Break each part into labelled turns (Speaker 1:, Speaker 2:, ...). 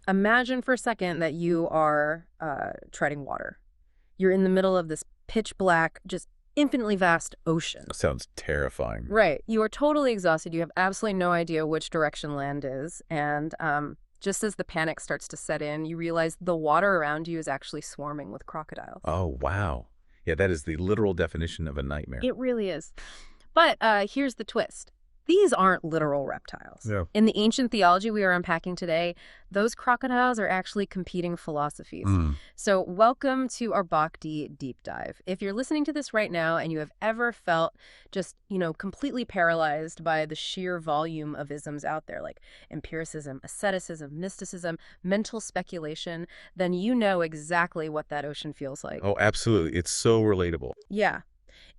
Speaker 1: Imagine for a second that you are treading water. You're in the middle of this pitch black, just infinitely vast ocean.
Speaker 2: Sounds terrifying.
Speaker 1: Right. You are totally exhausted. You have absolutely no idea which direction land is. And just as the panic starts to set in, you realize the water around you is actually swarming with crocodiles.
Speaker 2: Oh, wow. Yeah, that is the literal definition of a nightmare.
Speaker 1: It really is. But here's the twist. These aren't literal reptiles.
Speaker 2: Yeah.
Speaker 1: In the ancient theology we are unpacking today, those crocodiles are actually competing philosophies. So welcome to our Bhakti deep dive. If you're listening to this right now and you have ever felt just, completely paralyzed by the sheer volume of isms out there, like empiricism, asceticism, mysticism, mental speculation, then you know exactly what that ocean feels like.
Speaker 2: Oh, absolutely. It's so relatable.
Speaker 1: Yeah.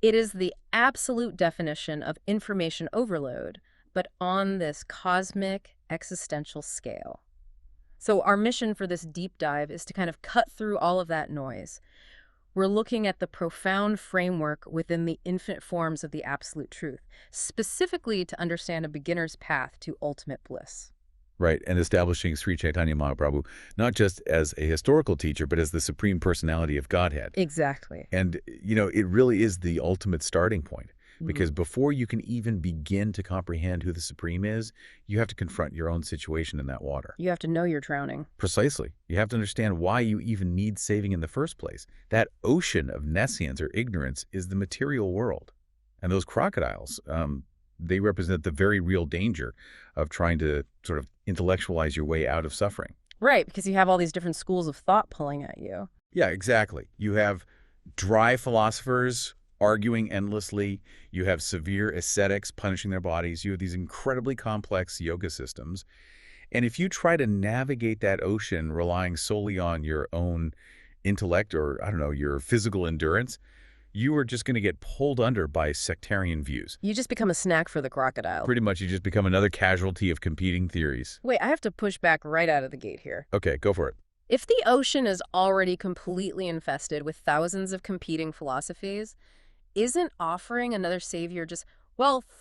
Speaker 1: It is the absolute definition of information overload, but on this cosmic existential scale. So our mission for this deep dive is to kind of cut through all of that noise. We're looking at the profound framework within the infinite forms of the absolute truth, specifically to understand a beginner's path to ultimate bliss.
Speaker 2: Right, and establishing Sri Chaitanya Mahaprabhu not just as a historical teacher, but as the Supreme Personality of Godhead.
Speaker 1: Exactly.
Speaker 2: And, it really is the ultimate starting point. Because before you can even begin to comprehend who the Supreme is, you have to confront your own situation in that water.
Speaker 1: You have to know you're drowning.
Speaker 2: Precisely. You have to understand why you even need saving in the first place. That ocean of nescience or ignorance is the material world. And those crocodiles, they represent the very real danger of trying to sort of intellectualize your way out of suffering.
Speaker 1: Right, because you have all these different schools of thought pulling at you.
Speaker 2: Yeah, exactly. You have dry philosophers arguing endlessly. You have severe ascetics punishing their bodies. You have these incredibly complex yoga systems. And if you try to navigate that ocean relying solely on your own intellect or, your physical endurance, you are just going to get pulled under by sectarian views.
Speaker 1: You just become a snack for the crocodile.
Speaker 2: Pretty much, you just become another casualty of competing theories.
Speaker 1: Wait, I have to push back right out of the gate here.
Speaker 2: Okay, go for it.
Speaker 1: If the ocean is already completely infested with thousands of competing philosophies, isn't offering another savior just,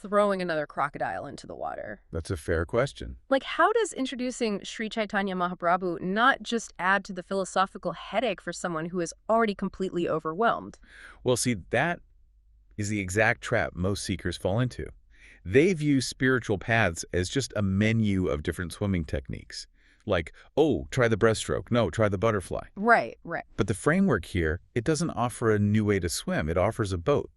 Speaker 1: throwing another crocodile into the water?
Speaker 2: That's a fair question.
Speaker 1: Like, how does introducing Sri Chaitanya Mahaprabhu not just add to the philosophical headache for someone who is already completely overwhelmed?
Speaker 2: Well, see, that is the exact trap most seekers fall into. They view spiritual paths as just a menu of different swimming techniques. Like, oh, try the breaststroke. No, try the butterfly.
Speaker 1: Right.
Speaker 2: But the framework here, it doesn't offer a new way to swim. It offers a boat.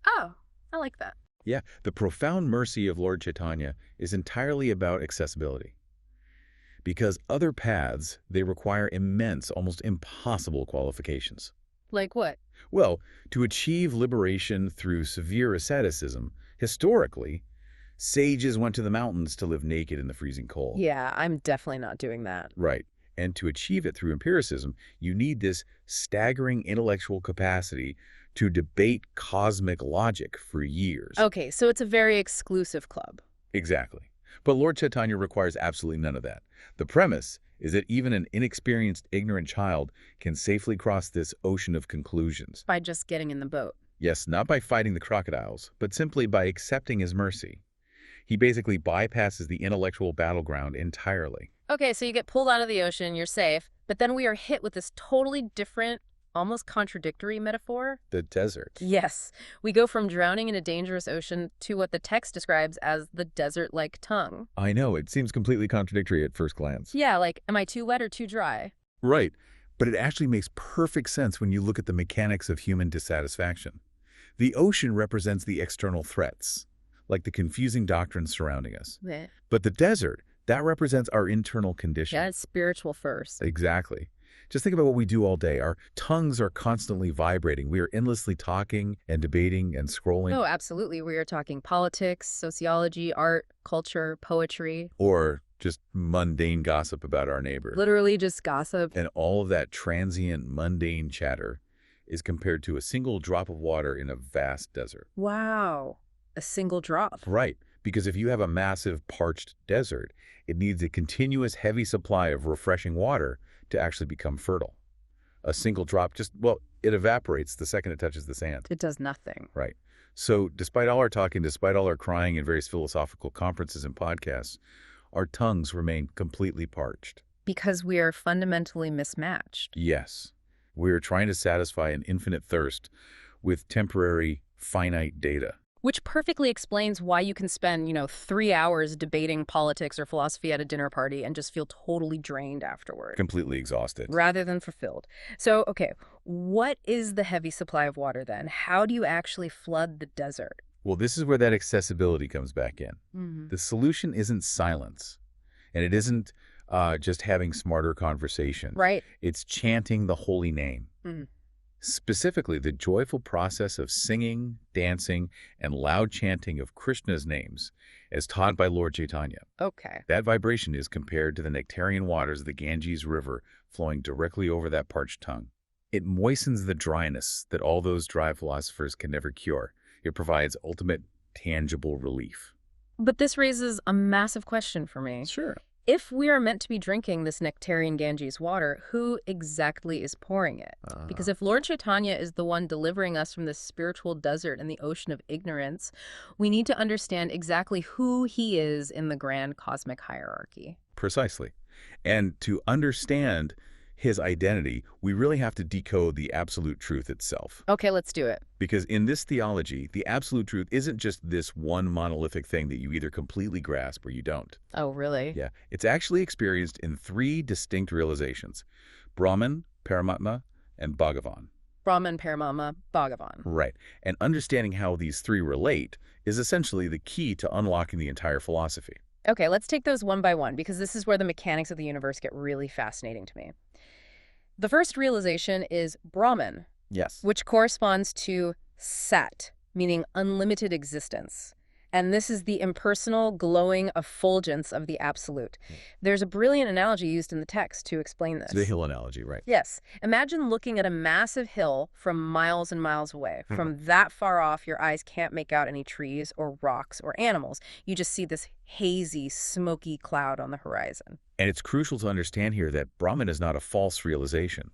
Speaker 1: Oh, I like that.
Speaker 2: Yeah, the profound mercy of Lord Chaitanya is entirely about accessibility. Because other paths, they require immense, almost impossible qualifications.
Speaker 1: Like what?
Speaker 2: Well, to achieve liberation through severe asceticism, historically, sages went to the mountains to live naked in the freezing cold.
Speaker 1: Yeah, I'm definitely not doing that.
Speaker 2: Right. And to achieve it through empiricism, you need this staggering intellectual capacity to debate cosmic logic for years.
Speaker 1: Okay, so it's a very exclusive club.
Speaker 2: Exactly. But Lord Chaitanya requires absolutely none of that. The premise is that even an inexperienced, ignorant child can safely cross this ocean of conclusions.
Speaker 1: By just getting in the boat.
Speaker 2: Yes, not by fighting the crocodiles, but simply by accepting his mercy. He basically bypasses the intellectual battleground entirely.
Speaker 1: Okay, so you get pulled out of the ocean, you're safe, but then we are hit with this totally different, almost contradictory metaphor.
Speaker 2: The desert.
Speaker 1: Yes. We go from drowning in a dangerous ocean to what the text describes as the desert-like tongue.
Speaker 2: I know, it seems completely contradictory at first glance.
Speaker 1: Yeah, like, am I too wet or too dry?
Speaker 2: Right, but it actually makes perfect sense when you look at the mechanics of human dissatisfaction. The ocean represents the external threats, like the confusing doctrines surrounding us.
Speaker 1: Blech.
Speaker 2: But the desert, that represents our internal condition.
Speaker 1: Yeah, it's spiritual first.
Speaker 2: Exactly. Just think about what we do all day. Our tongues are constantly vibrating. We are endlessly talking and debating and scrolling.
Speaker 1: Oh, absolutely. We are talking politics, sociology, art, culture, poetry.
Speaker 2: Or just mundane gossip about our neighbor.
Speaker 1: Literally just gossip.
Speaker 2: And all of that transient, mundane chatter is compared to a single drop of water in a vast desert.
Speaker 1: Wow. A single drop.
Speaker 2: Right. Because if you have a massive parched desert, it needs a continuous heavy supply of refreshing water to actually become fertile. A single drop it evaporates the second it touches the sand.
Speaker 1: It does nothing.
Speaker 2: Right. So despite all our talking, despite all our crying in various philosophical conferences and podcasts, our tongues remain completely parched.
Speaker 1: Because we are fundamentally mismatched.
Speaker 2: Yes. We're trying to satisfy an infinite thirst with temporary, finite data.
Speaker 1: Which perfectly explains why you can spend, 3 hours debating politics or philosophy at a dinner party and just feel totally drained afterward,
Speaker 2: Completely exhausted.
Speaker 1: rather than fulfilled. So, okay, what is the heavy supply of water then? How do you actually flood the desert?
Speaker 2: Well, this is where that accessibility comes back in.
Speaker 1: Mm-hmm.
Speaker 2: The solution isn't silence, and it isn't just having smarter conversation.
Speaker 1: Right.
Speaker 2: It's chanting the holy name.
Speaker 1: Mm.
Speaker 2: Specifically, the joyful process of singing, dancing, and loud chanting of Krishna's names, as taught by Lord Chaitanya.
Speaker 1: Okay.
Speaker 2: That vibration is compared to the nectarean waters of the Ganges River flowing directly over that parched tongue. It moistens the dryness that all those dry philosophers can never cure. It provides ultimate, tangible relief.
Speaker 1: But this raises a massive question for me.
Speaker 2: Sure.
Speaker 1: If we are meant to be drinking this nectarean Ganges water, who exactly is pouring it? Because if Lord Chaitanya is the one delivering us from this spiritual desert and the ocean of ignorance, we need to understand exactly who he is in the grand cosmic hierarchy.
Speaker 2: Precisely. And to understand his identity, we really have to decode the absolute truth itself.
Speaker 1: Okay, let's do it.
Speaker 2: Because in this theology, the absolute truth isn't just this one monolithic thing that you either completely grasp or you don't.
Speaker 1: Oh, really?
Speaker 2: Yeah, it's actually experienced in 3 distinct realizations: Brahman, Paramatma, and Bhagavan.
Speaker 1: Brahman, Paramama, Bhagavan.
Speaker 2: Right. And understanding how these 3 relate is essentially the key to unlocking the entire philosophy.
Speaker 1: Okay, let's take those one by one, because this is where the mechanics of the universe get really fascinating to me. The first realization is Brahman,
Speaker 2: Yes.
Speaker 1: which corresponds to Sat, meaning unlimited existence. And this is the impersonal, glowing effulgence of the absolute. There's a brilliant analogy used in the text to explain this.
Speaker 2: The hill analogy, right?
Speaker 1: Yes. Imagine looking at a massive hill from miles and miles away. From that far off, your eyes can't make out any trees or rocks or animals. You just see this hazy, smoky cloud on the horizon.
Speaker 2: And it's crucial to understand here that Brahman is not a false realization.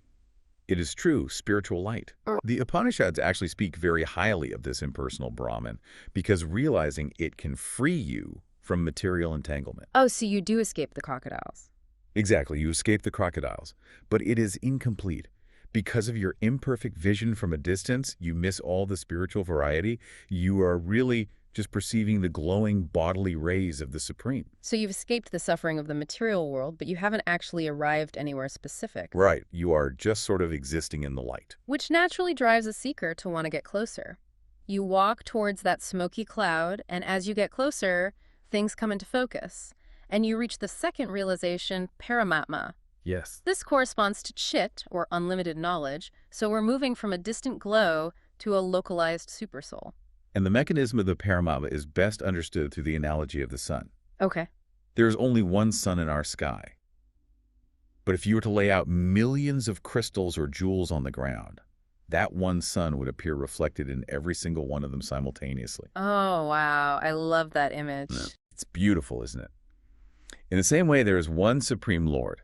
Speaker 2: It is true spiritual light. The Upanishads actually speak very highly of this impersonal Brahman because realizing it can free you from material entanglement.
Speaker 1: Oh, so you do escape the crocodiles.
Speaker 2: Exactly, you escape the crocodiles, but it is incomplete. Because of your imperfect vision from a distance, you miss all the spiritual variety. You are really just perceiving the glowing bodily rays of the Supreme.
Speaker 1: So you've escaped the suffering of the material world, but you haven't actually arrived anywhere specific.
Speaker 2: Right, you are just sort of existing in the light.
Speaker 1: Which naturally drives a seeker to want to get closer. You walk towards that smoky cloud, and as you get closer, things come into focus. And you reach the second realization, Paramatma.
Speaker 2: Yes.
Speaker 1: This corresponds to Chit, or unlimited knowledge, so we're moving from a distant glow to a localized supersoul.
Speaker 2: And the mechanism of the Paramatma is best understood through the analogy of the sun.
Speaker 1: Okay.
Speaker 2: There is only one sun in our sky. But if you were to lay out millions of crystals or jewels on the ground, that one sun would appear reflected in every single one of them simultaneously.
Speaker 1: Oh, wow. I love that image.
Speaker 2: Yeah. It's beautiful, isn't it? In the same way, there is one Supreme Lord,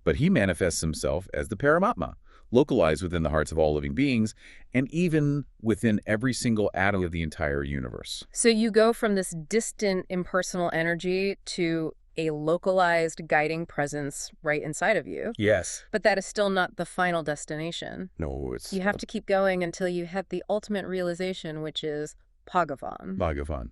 Speaker 2: but he manifests himself as the Paramatma, localized within the hearts of all living beings, and even within every single atom of the entire universe.
Speaker 1: So you go from this distant impersonal energy to a localized guiding presence right inside of you.
Speaker 2: Yes.
Speaker 1: But that is still not the final destination.
Speaker 2: No, it's...
Speaker 1: You have to keep going until you hit the ultimate realization, which is Bhagavan.
Speaker 2: Bhagavan,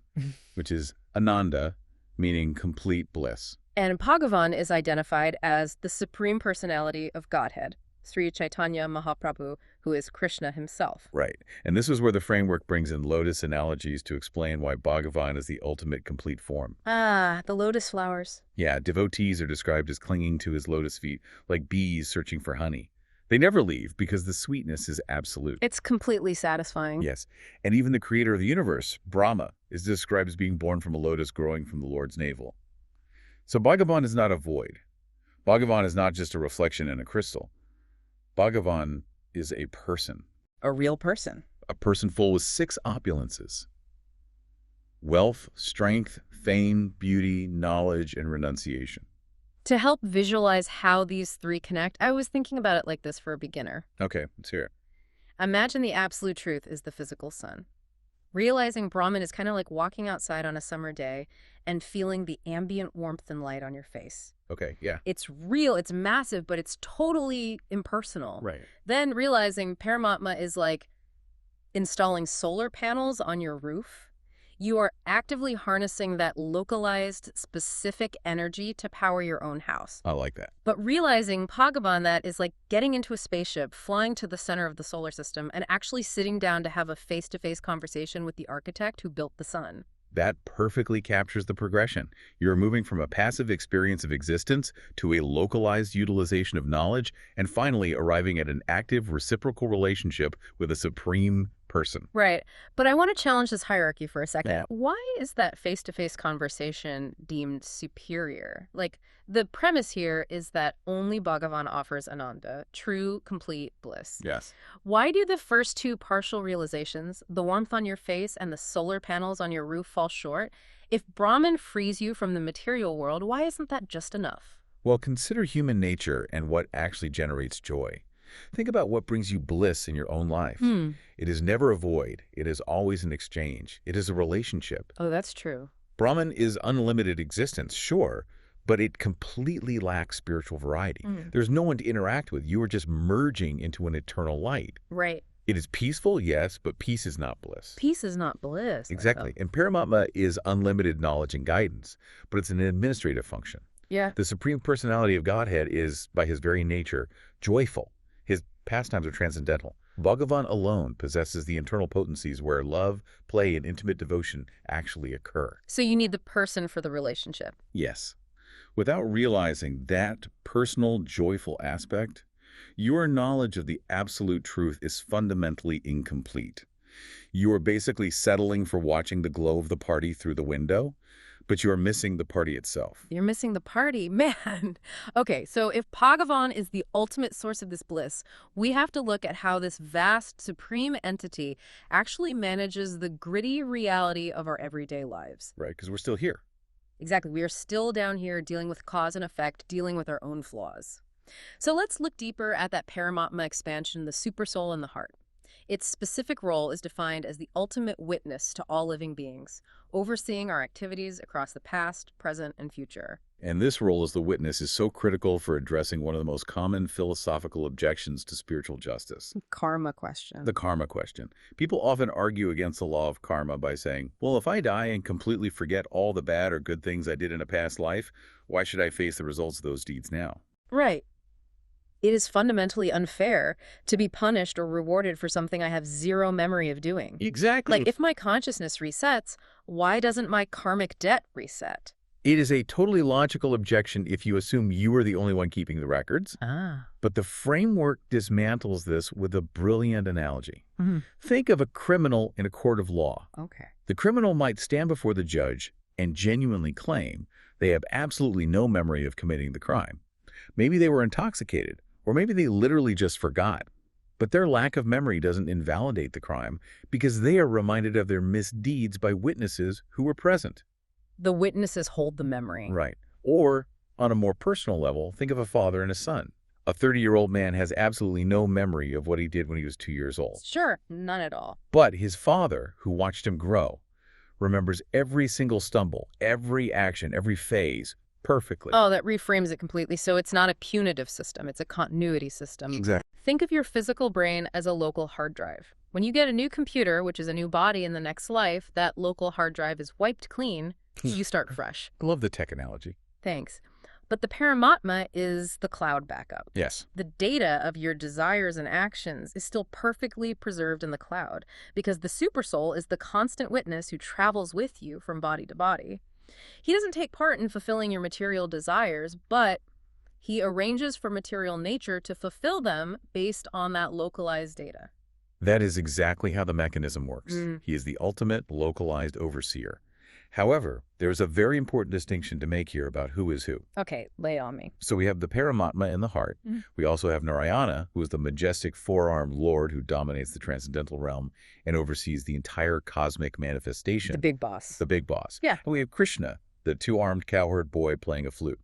Speaker 2: which is Ananda, meaning complete bliss.
Speaker 1: And Bhagavan is identified as the Supreme Personality of Godhead, Sri Chaitanya Mahaprabhu, who is Krishna himself.
Speaker 2: Right. And this is where the framework brings in lotus analogies to explain why Bhagavan is the ultimate complete form.
Speaker 1: Ah, the lotus flowers.
Speaker 2: Yeah, devotees are described as clinging to his lotus feet, like bees searching for honey. They never leave because the sweetness is absolute.
Speaker 1: It's completely satisfying.
Speaker 2: Yes. And even the creator of the universe, Brahma, is described as being born from a lotus growing from the Lord's navel. So Bhagavan is not a void. Bhagavan is not just a reflection in a crystal. Bhagavan is a person.
Speaker 1: A real person.
Speaker 2: A person full with 6 opulences: wealth, strength, fame, beauty, knowledge, and renunciation.
Speaker 1: To help visualize how these 3 connect, I was thinking about it like this for a beginner.
Speaker 2: Okay, let's hear it.
Speaker 1: Imagine the absolute truth is the physical sun. Realizing Brahman is kind of like walking outside on a summer day and feeling the ambient warmth and light on your face.
Speaker 2: Okay, yeah.
Speaker 1: It's real, it's massive, but it's totally impersonal.
Speaker 2: Right.
Speaker 1: Then realizing Paramatma is like installing solar panels on your roof. You are actively harnessing that localized, specific energy to power your own house.
Speaker 2: I like that.
Speaker 1: But realizing Bhagavan that is like getting into a spaceship, flying to the center of the solar system, and actually sitting down to have a face-to-face conversation with the architect who built the sun.
Speaker 2: That perfectly captures the progression. You're moving from a passive experience of existence to a localized utilization of knowledge, and finally arriving at an active reciprocal relationship with a supreme person.
Speaker 1: Right. But I want to challenge this hierarchy for a second.
Speaker 2: Yeah.
Speaker 1: Why is that face-to-face conversation deemed superior? Like, the premise here is that only Bhagavan offers Ananda, true, complete bliss.
Speaker 2: Yes.
Speaker 1: Why do the first two partial realizations, the warmth on your face and the solar panels on your roof, fall short? If Brahman frees you from the material world, why isn't that just enough?
Speaker 2: Well, consider human nature and what actually generates joy. Think about what brings you bliss in your own life. It is never a void. It is always an exchange. It is a relationship.
Speaker 1: Oh, that's true.
Speaker 2: Brahman is unlimited existence, sure, but it completely lacks spiritual variety. There's no one to interact with. You are just merging into an eternal light.
Speaker 1: Right.
Speaker 2: It is peaceful, yes, but peace is not bliss.
Speaker 1: Peace is not bliss.
Speaker 2: Exactly. And Paramatma is unlimited knowledge and guidance, but it's an administrative function.
Speaker 1: Yeah.
Speaker 2: The Supreme Personality of Godhead is, by his very nature, joyful. His pastimes are transcendental. Bhagavan alone possesses the internal potencies where love, play, and intimate devotion actually occur.
Speaker 1: So you need the person for the relationship.
Speaker 2: Yes. Without realizing that personal, joyful aspect, your knowledge of the absolute truth is fundamentally incomplete. You are basically settling for watching the glow of the party through the window, but you are missing the party itself.
Speaker 1: You're missing the party, man. Okay, so if Bhagavan is the ultimate source of this bliss, we have to look at how this vast, supreme entity actually manages the gritty reality of our everyday lives.
Speaker 2: Right, because we're still here.
Speaker 1: Exactly. We are still down here dealing with cause and effect, dealing with our own flaws. So let's look deeper at that Paramatma expansion, the supersoul in the heart. Its specific role is defined as the ultimate witness to all living beings, overseeing our activities across the past, present, and future.
Speaker 2: And this role as the witness is so critical for addressing one of the most common philosophical objections to spiritual justice.
Speaker 1: Karma question.
Speaker 2: The karma question. People often argue against the law of karma by saying, well, if I die and completely forget all the bad or good things I did in a past life, why should I face the results of those deeds now?
Speaker 1: Right. It is fundamentally unfair to be punished or rewarded for something I have zero memory of doing.
Speaker 2: Exactly.
Speaker 1: Like, if my consciousness resets, why doesn't my karmic debt reset?
Speaker 2: It is a totally logical objection if you assume you are the only one keeping the records. But the framework dismantles this with a brilliant analogy. Think of a criminal in a court of law.
Speaker 1: Okay.
Speaker 2: The criminal might stand before the judge and genuinely claim they have absolutely no memory of committing the crime. Maybe they were intoxicated, or maybe they literally just forgot. But their lack of memory doesn't invalidate the crime because they are reminded of their misdeeds by witnesses who were present.
Speaker 1: The witnesses hold the memory.
Speaker 2: Right. Or, on a more personal level, think of a father and a son. A 30-year-old man has absolutely no memory of what he did when he was 2 years old.
Speaker 1: Sure, none at all.
Speaker 2: But his father, who watched him grow, remembers every single stumble, every action, every phase, perfectly.
Speaker 1: Oh, that reframes it completely. So it's not a punitive system, it's a continuity system.
Speaker 2: Exactly.
Speaker 1: Think of your physical brain as a local hard drive. When you get a new computer, which is a new body in the next life, that local hard drive is wiped clean, you start fresh.
Speaker 2: I love the tech analogy.
Speaker 1: Thanks. But the Paramatma is the cloud backup.
Speaker 2: Yes.
Speaker 1: The data of your desires and actions is still perfectly preserved in the cloud because the supersoul is the constant witness who travels with you from body to body. He doesn't take part in fulfilling your material desires, but he arranges for material nature to fulfill them based on that localized data.
Speaker 2: That is exactly how the mechanism works. He is the ultimate localized overseer. However, there is a very important distinction to make here about who is who.
Speaker 1: Okay, lay on me.
Speaker 2: So we have the Paramatma in the heart. We also have Narayana, who is the majestic four-armed lord who dominates the transcendental realm and oversees the entire cosmic manifestation.
Speaker 1: The big boss.
Speaker 2: The big boss.
Speaker 1: Yeah.
Speaker 2: And we have Krishna, the two-armed cowherd boy playing a flute.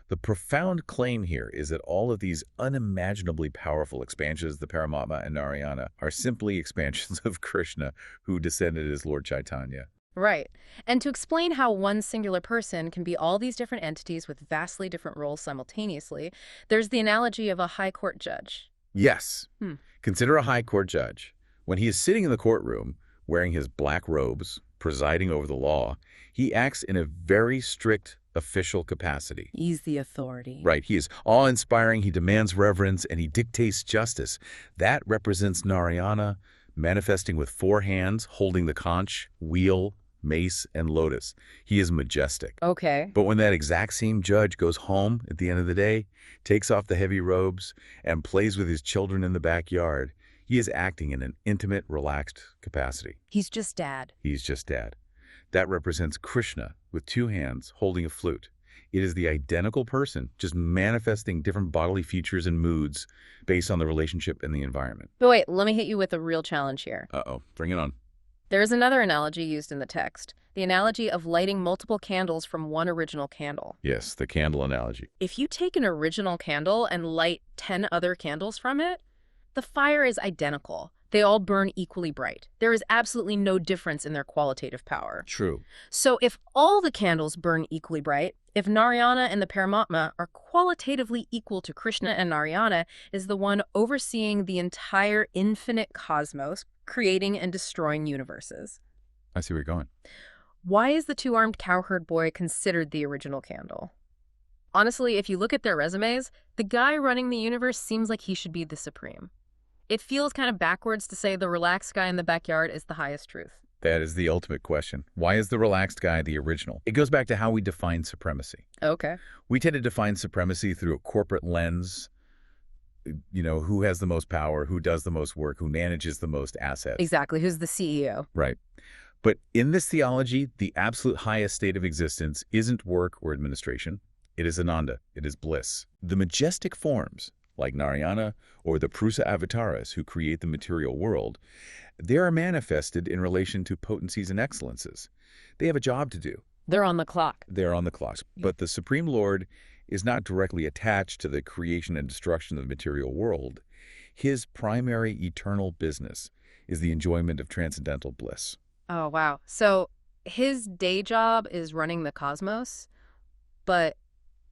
Speaker 2: The profound claim here is that all of these unimaginably powerful expansions, the Paramatma and Narayana, are simply expansions of Krishna, who descended as Lord Chaitanya.
Speaker 1: Right. And to explain how one singular person can be all these different entities with vastly different roles simultaneously, there's the analogy of a high court judge.
Speaker 2: Yes.
Speaker 1: Hmm.
Speaker 2: Consider a high court judge. When he is sitting in the courtroom, wearing his black robes, presiding over the law, he acts in a very strict official capacity.
Speaker 1: He's the authority.
Speaker 2: Right. He is awe-inspiring, he demands reverence, and he dictates justice. That represents Narayana, manifesting with 4 hands, holding the conch, wheel, mace, and lotus. He is majestic.
Speaker 1: Okay.
Speaker 2: But when that exact same judge goes home at the end of the day, takes off the heavy robes, and plays with his children in the backyard, he is acting in an intimate, relaxed capacity.
Speaker 1: He's just dad.
Speaker 2: He's just dad. That represents Krishna with 2 hands holding a flute. It is the identical person, just manifesting different bodily features and moods based on the relationship and the environment.
Speaker 1: But wait, let me hit you with a real challenge here.
Speaker 2: Uh-oh, bring it on.
Speaker 1: There is another analogy used in the text, the analogy of lighting multiple candles from one original candle.
Speaker 2: Yes, the candle analogy.
Speaker 1: If you take an original candle and light 10 other candles from it, the fire is identical. They all burn equally bright. There is absolutely no difference in their qualitative power.
Speaker 2: True.
Speaker 1: So if all the candles burn equally bright, if Narayana and the Paramatma are qualitatively equal to Krishna, and Narayana is the one overseeing the entire infinite cosmos, creating and destroying universes.
Speaker 2: I see where you're going.
Speaker 1: Why is the two-armed cowherd boy considered the original candle? Honestly, if you look at their resumes, the guy running the universe seems like he should be the supreme. It feels kind of backwards to say the relaxed guy in the backyard is the highest truth.
Speaker 2: That is the ultimate question. Why is the relaxed guy the original? It goes back to how we define supremacy.
Speaker 1: Okay.
Speaker 2: We tend to define supremacy through a corporate lens. You know, who has the most power, who does the most work, who manages the most assets.
Speaker 1: Exactly. Who's the CEO?
Speaker 2: Right. But in this theology, the absolute highest state of existence isn't work or administration. It is Ananda. It is bliss. The majestic forms, like Narayana or the Prusa avatars who create the material world, they are manifested in relation to potencies and excellences. They have a job to do.
Speaker 1: They're on the clock.
Speaker 2: They're on the clock. But the Supreme Lord is not directly attached to the creation and destruction of the material world. His primary eternal business is the enjoyment of transcendental bliss.
Speaker 1: Oh, wow. So his day job is running the cosmos, but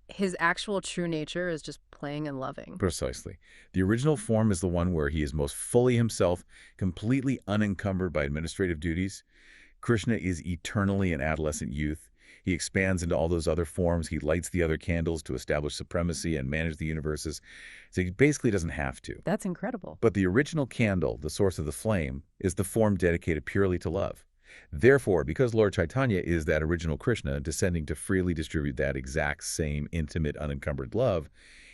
Speaker 1: his actual true nature is just playing and loving.
Speaker 2: Precisely. The original form is the one where he is most fully himself, completely unencumbered by administrative duties. Krishna is eternally an adolescent youth. He expands into all those other forms. He lights the other candles to establish supremacy and manage the universes. So he basically doesn't have to.
Speaker 1: That's incredible.
Speaker 2: But the original candle, the source of the flame, is the form dedicated purely to love. Therefore, because Lord Chaitanya is that original Krishna descending to freely distribute that exact same intimate, unencumbered love,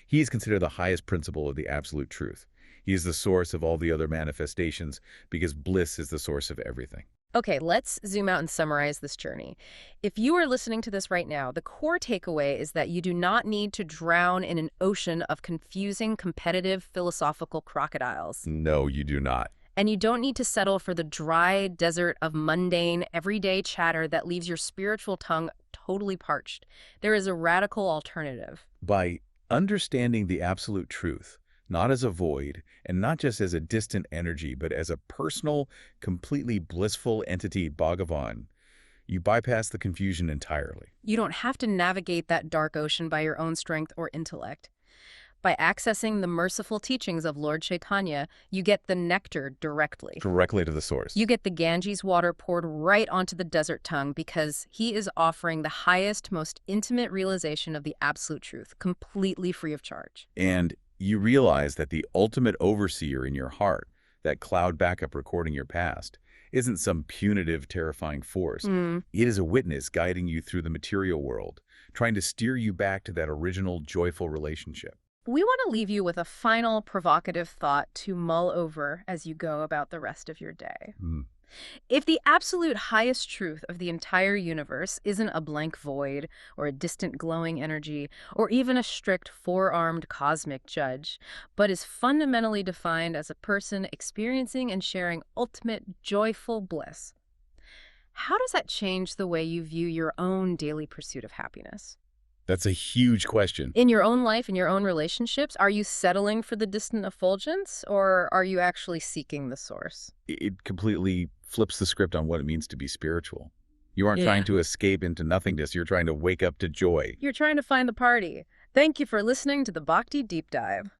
Speaker 2: he is considered the highest principle of the absolute truth. He is the source of all the other manifestations because bliss is the source of everything.
Speaker 1: Okay, let's zoom out and summarize this journey. If you are listening to this right now, the core takeaway is that you do not need to drown in an ocean of confusing, competitive, philosophical crocodiles.
Speaker 2: No, you do not.
Speaker 1: And you don't need to settle for the dry desert of mundane, everyday chatter that leaves your spiritual tongue totally parched. There is a radical alternative.
Speaker 2: By understanding the absolute truth, not as a void, and not just as a distant energy, but as a personal, completely blissful entity, Bhagavan, you bypass the confusion entirely.
Speaker 1: You don't have to navigate that dark ocean by your own strength or intellect. By accessing the merciful teachings of Lord Chaitanya, you get the nectar directly.
Speaker 2: Directly to the source.
Speaker 1: You get the Ganges water poured right onto the desert tongue because he is offering the highest, most intimate realization of the absolute truth, completely free of charge.
Speaker 2: And you realize that the ultimate overseer in your heart, that cloud backup recording your past, isn't some punitive, terrifying force. It is a witness guiding you through the material world, trying to steer you back to that original, joyful relationship.
Speaker 1: We want to leave you with a final provocative thought to mull over as you go about the rest of your day. If the absolute highest truth of the entire universe isn't a blank void or a distant glowing energy or even a strict four-armed cosmic judge, but is fundamentally defined as a person experiencing and sharing ultimate joyful bliss, how does that change the way you view your own daily pursuit of happiness?
Speaker 2: That's a huge question.
Speaker 1: In your own life, in your own relationships, are you settling for the distant effulgence, or are you actually seeking the source?
Speaker 2: It completely flips the script on what it means to be spiritual. You aren't
Speaker 1: Yeah.
Speaker 2: trying to escape into nothingness. You're trying to wake up to joy.
Speaker 1: You're trying to find the party. Thank you for listening to the Bhakti Deep Dive.